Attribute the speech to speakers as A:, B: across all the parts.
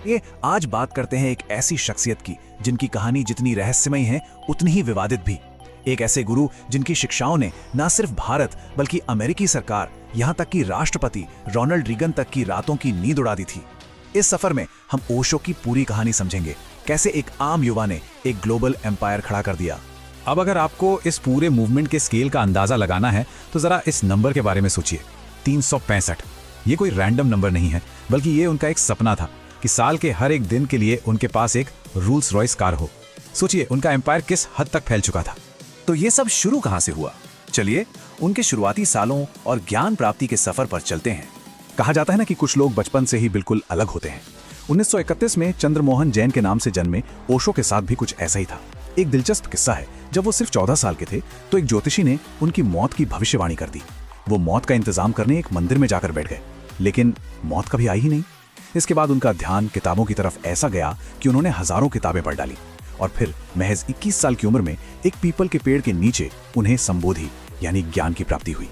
A: ये आज बात करते हैं एक ऐसी शख्सियत की जिनकी कहानी जितनी रहस्यमयी है उतनी ही विवादित भी। एक ऐसे गुरु जिनकी शिक्षाओं ने न सिर्फ भारत बल्कि अमेरिकी सरकार, यहाँ तक कि राष्ट्रपति रोनाल्ड रीगन तक की रातों की नींद उड़ा दी थी। इस सफर में हम ओशो की पूरी कहानी समझेंगे, कैसे एक आम युवा ने एक ग्लोबल एम्पायर खड़ा कर दिया।
B: अब अगर आपको इस पूरे मूवमेंट के स्केल का अंदाजा लगाना है तो जरा इस नंबर के बारे में सोचिए, 365। ये कोई रैंडम नंबर नहीं है, बल्कि ये उनका एक सपना था कि साल के हर एक दिन के लिए उनके पास एक रोल्स रॉयस कार हो। सोचिए उनका एम्पायर किस हद तक फैल चुका था।
A: तो ये सब शुरू कहां से हुआ? चलिए उनके शुरुआती सालों और ज्ञान प्राप्ति के सफर पर चलते हैं।
B: कहा जाता है ना कि कुछ लोग बचपन से ही बिल्कुल अलग होते हैं। 1931 में चंद्रमोहन जैन के नाम से जन्मे ओशो के साथ भी कुछ ऐसा ही था। एक दिलचस्प किस्सा है, जब वो सिर्फ 14 साल के थे तो एक ज्योतिषी ने उनकी मौत की भविष्यवाणी कर दी। वो मौत का इंतजाम करने एक मंदिर में जाकर बैठ गए, लेकिन मौत कभी आई ही नहीं। इसके बाद उनका ध्यान किताबों की तरफ ऐसा गया कि उन्होंने हजारों किताबें पढ़ डाली और फिर महज 21 साल की उम्र में एक पीपल के पेड़ के नीचे उन्हें संबोधि यानी ज्ञान की प्राप्ति हुई।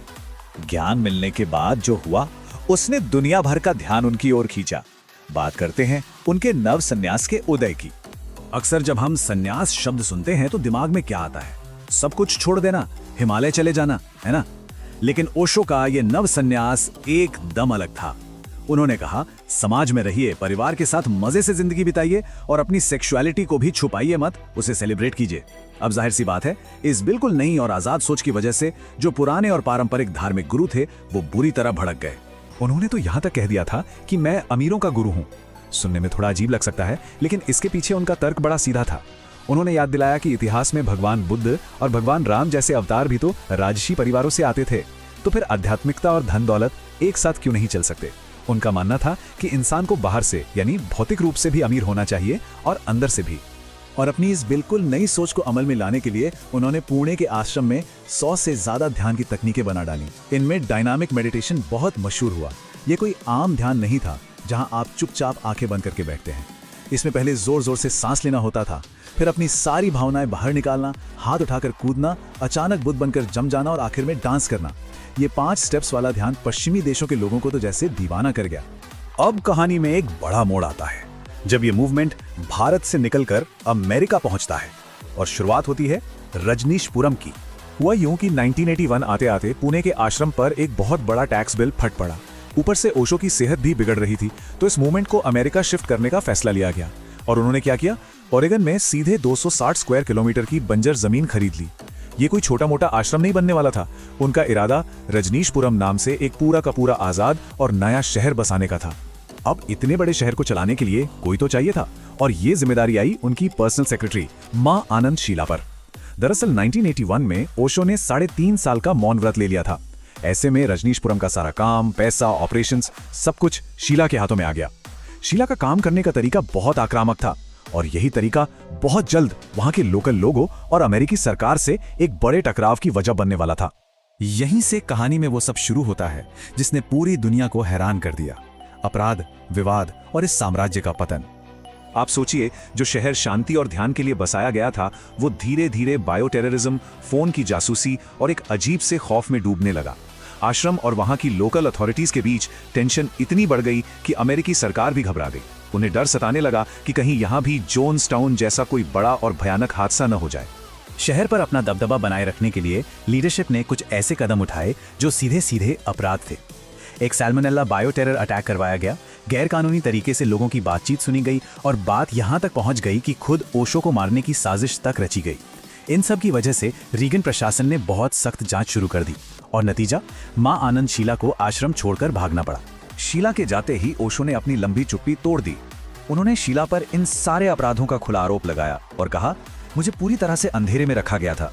A: ज्ञान मिलने के बाद जो हुआ उसने दुनिया भर का ध्यान उनकी ओर खींचा। बात करते हैं उनके नव संन्यास के उदय की।
B: अक्सर जब हम संन्यास शब्द सुनते हैं तो दिमाग में क्या आता है? सब कुछ छोड़ देना, हिमालय चले जाना, है ना? लेकिन ओशो का ये नव संन्यास एकदम अलग था। उन्होंने कहा, समाज में रहिए, परिवार के साथ मजे से जिंदगी बिताइए और अपनी सेक्सुअलिटी को भी छुपाइए मत, उसे सेलिब्रेट कीजिए। अब जाहिर सी बात है, इस बिल्कुल नई और आजाद सोच की वजह से जो पुराने और पारंपरिक धार्मिक गुरु थे वो बुरी तरह भड़क गए। उन्होंने तो यहां तक कह दिया था कि मैं अमीरों का गुरु हूं। सुनने में थोड़ा अजीब लग सकता है, लेकिन इसके पीछे उनका तर्क बड़ा सीधा था। उन्होंने याद दिलाया कि इतिहास में भगवान बुद्ध और भगवान राम जैसे अवतार भी तो राजसी परिवारों से आते थे, तो फिर आध्यात्मिकता और धन दौलत एक साथ क्यों नहीं चल सकते? उनका मानना था कि इंसान को बाहर से यानी भौतिक रूप से भी अमीर होना चाहिए और अंदर से भी।
A: और अपनी इस बिल्कुल नई सोच को अमल में लाने के लिए उन्होंने पुणे के आश्रम में 100 से ज्यादा ध्यान की तकनीकें बना डाली। इनमें डायनामिक मेडिटेशन बहुत मशहूर हुआ। ये कोई आम ध्यान नहीं था जहां आप चुपचाप आंखें बंद करके बैठते हैं। इसमें पहले जोर जोर से सांस लेना होता था, फिर अपनी सारी भावनाएं बाहर निकालना, हाथ उठाकर कूदना, अचानक बुद्ध बनकर जम जाना और आखिर में डांस करना। ये 5 स्टेप्स वाला ध्यान पश्चिमी देशों के लोगों को तो जैसे दीवाना कर गया।
B: अब कहानी में एक बड़ा मोड़ आता है जब ये मूवमेंट भारत से निकलकर अमेरिका पहुंचता है और शुरुआत होती है रजनीशपुरम की। हुआ यूं कि 1981 आते आते पुणे के आश्रम पर एक बहुत बड़ा टैक्स बिल फट पड़ा। ऊपर से ओशो की सेहत भी बिगड़ रही थी, तो इस मूवमेंट को अमेरिका शिफ्ट करने का फैसला लिया गया। और उन्होंने क्या किया? ओरेगन में सीधे 260 स्क्वायर किलोमीटर की बंजर जमीन खरीद ली। ये कोई छोटा मोटा आश्रम नहीं बनने वाला था। उनका इरादा रजनीशपुरम नाम से एक पूरा का पूरा आजाद और नया शहर बसाने का था। अब इतने बड़े शहर को चलाने के लिए कोई तो चाहिए था, और ये जिम्मेदारी आई उनकी पर्सनल सेक्रेटरी मां आनंद शीला पर। दरअसल 1981 में ओशो ने 3.5 साल का मौन व्रत ले लिया था। ऐसे में रजनीशपुरम का सारा काम, पैसा, ऑपरेशंस सब कुछ शीला के हाथों में आ गया। शीला का काम करने का तरीका बहुत आक्रामक था और यही तरीका बहुत जल्द वहां के लोकल लोगों और अमेरिकी सरकार से एक बड़े टकराव की वजह बनने वाला था।
A: यहीं से कहानी में वो सब शुरू होता है जिसने पूरी दुनिया को हैरान कर दिया। अपराध, विवाद और इस साम्राज्य का पतन। आप सोचिए, जो शहर शांति और ध्यान के लिए बसाया गया था वो धीरे धीरे बायो टेररिज्म, फोन की जासूसी और एक अजीब से खौफ में डूबने लगा। आश्रम और वहां की लोकल अथॉरिटीज के बीच टेंशन इतनी बढ़ गई कि अमेरिकी सरकार भी घबरा गई। उन्हें डर सताने लगा कि कहीं यहां भी जोन्सटाउन जैसा कोई बड़ा और भयानक हादसा न हो जाए। शहर पर अपना दबदबा बनाए रखने के लिए लीडरशिप ने कुछ ऐसे कदम उठाए जो सीधे सीधे अपराध थे। एक सैल्मोनेला बायो टेरर अटैक करवाया गया, गैरकानूनी तरीके से लोगों की बातचीत सुनी गई और बात यहां तक पहुंच गई कि खुद ओशो को मारने की साजिश तक रची गई। इन सब की वजह से रीगन प्रशासन ने बहुत सख्त जांच शुरू कर दी और नतीजा, मां आनंद शीला को आश्रम छोड़कर भागना पड़ा। शीला के जाते ही ओशो ने अपनी लंबी चुप्पी तोड़ दी। उन्होंने शीला पर इन सारे अपराधों का खुला आरोप लगाया और कहा, मुझे पूरी तरह से अंधेरे में रखा गया था।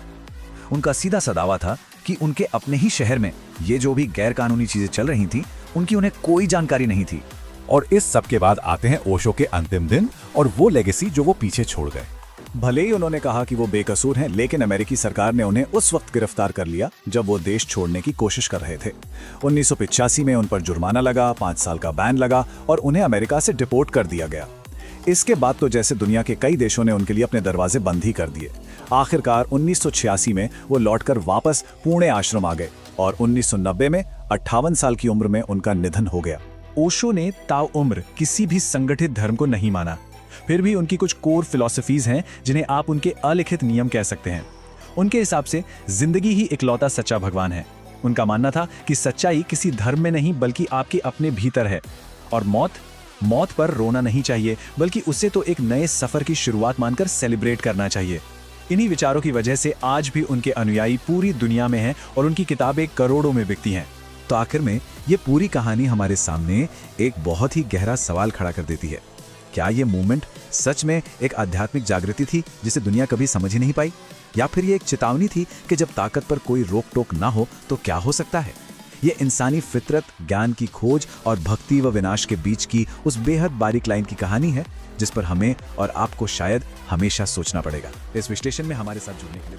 A: उनका सीधा सा दावा था कि उनके अपने ही शहर में ये जो भी गैर कानूनी चीजें चल रही थी उनकी उन्हें कोई जानकारी नहीं थी।
B: और इस सब के बाद आते हैं ओशो के अंतिम दिन और वो लेगेसी जो वो पीछे छोड़ गए।
A: भले ही उन्होंने कहा कि वो बेकसूर हैं, लेकिन अमेरिकी सरकार ने उन्हें उस वक्त गिरफ्तार कर लिया जब वो देश छोड़ने की कोशिश कर रहे थे। 1985 में उन पर जुर्माना लगा, 5 साल का बैन लगा और उन्हें अमेरिका से डिपोर्ट कर दिया गया। इसके बाद तो जैसे दुनिया के कई देशों ने उनके लिए अपने दरवाजे बंद ही कर दिए। आखिरकार 1986 में वो लौटकर वापस पुणे आश्रम आ गए और 1990 में 58 साल की उम्र में उनका निधन हो गया।
B: ओशो ने ताउम्र किसी भी संगठित धर्म को नहीं माना। फिर भी उनकी कुछ कोर फिलॉसफीज हैं जिन्हें आप उनके अलिखित नियम कह सकते हैं। उनके हिसाब से जिंदगी ही इकलौता सच्चा भगवान है। उनका मानना था कि सच्चाई किसी धर्म में नहीं बल्कि आपके अपने भीतर है, और मौत पर रोना नहीं चाहिए बल्कि उसे तो एक नए सफर की शुरुआत मानकर सेलिब्रेट करना चाहिए। इन्हीं विचारों की वजह से आज भी उनके अनुयायी पूरी दुनिया में हैं और उनकी किताबें करोड़ों में बिकती हैं।
A: तो आखिर में ये पूरी कहानी हमारे सामने एक बहुत ही गहरा सवाल खड़ा कर देती है। क्या ये मूवमेंट सच में एक आध्यात्मिक जागृति थी जिसे दुनिया कभी समझ ही नहीं पाई, या फिर ये एक चेतावनी थी कि जब ताकत पर कोई रोक टोक ना हो तो क्या हो सकता है? ये इंसानी फितरत, ज्ञान की खोज और भक्ति व विनाश के बीच की उस बेहद बारीक लाइन की कहानी है जिस पर हमें और आपको शायद हमेशा सोचना पड़ेगा। इस विश्लेषण में हमारे साथ जुड़ने के लिए